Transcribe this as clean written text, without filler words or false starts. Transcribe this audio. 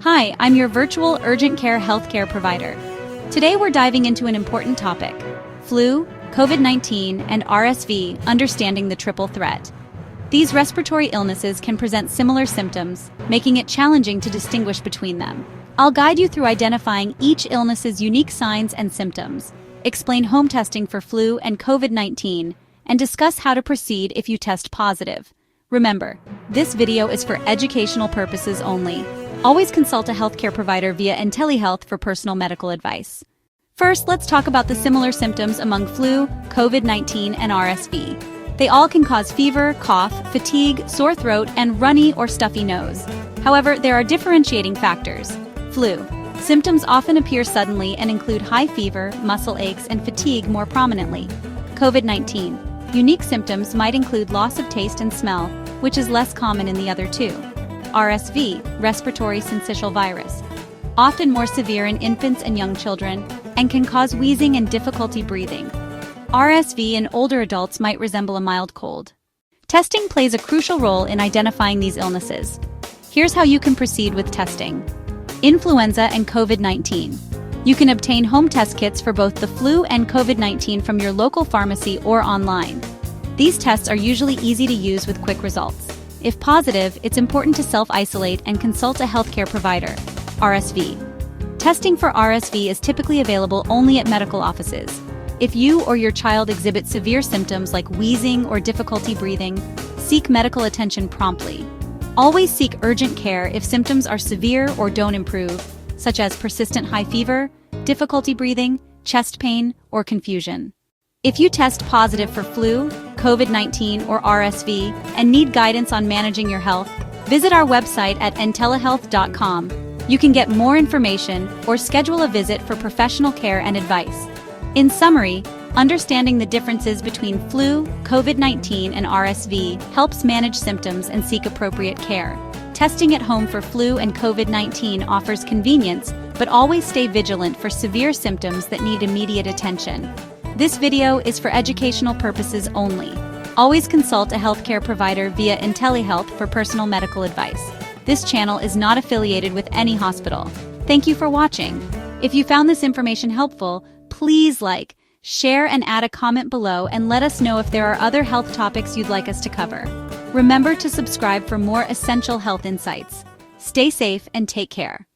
Hi, I'm your virtual urgent care healthcare provider. Today we're diving into an important topic: flu, COVID-19, and RSV, understanding the triple threat. These respiratory illnesses can present similar symptoms, making it challenging to distinguish between them. I'll guide you through identifying each illness's unique signs and symptoms, explain home testing for flu and COVID-19, and discuss how to proceed if you test positive. Remember, this video is for educational purposes only. Always consult a healthcare provider via telehealth for personal medical advice. First, let's talk about the similar symptoms among flu, COVID-19, and RSV. They all can cause fever, cough, fatigue, sore throat, and runny or stuffy nose. However, there are differentiating factors. Flu. Symptoms often appear suddenly and include high fever, muscle aches, and fatigue more prominently. COVID-19. Unique symptoms might include loss of taste and smell, which is less common in the other two. RSV, respiratory syncytial virus, often more severe in infants and young children, and can cause wheezing and difficulty breathing. RSV in older adults might resemble a mild cold. Testing plays a crucial role in identifying these illnesses. Here's how you can proceed with testing. Influenza and COVID-19. You can obtain home test kits for both the flu and COVID-19 from your local pharmacy or online. These tests are usually easy to use with quick results. If positive, it's important to self-isolate and consult a healthcare provider. RSV. Testing for RSV is typically available only at medical offices. If you or your child exhibit severe symptoms like wheezing or difficulty breathing, seek medical attention promptly. Always seek urgent care if symptoms are severe or don't improve, such as persistent high fever, difficulty breathing, chest pain, or confusion. If you test positive for flu, COVID-19, or RSV and need guidance on managing your health, visit our website at telehealth.com. You can get more information or schedule a visit for professional care and advice. In summary, understanding the differences between flu, COVID-19, and RSV helps manage symptoms and seek appropriate care. Testing at home for flu and COVID-19 offers convenience, but always stay vigilant for severe symptoms that need immediate attention. This video is for educational purposes only. Always consult a healthcare provider via telehealth for personal medical advice. This channel is not affiliated with any hospital. Thank you for watching. If you found this information helpful, please like, share, and add a comment below and let us know if there are other health topics you'd like us to cover. Remember to subscribe for more essential health insights. Stay safe and take care.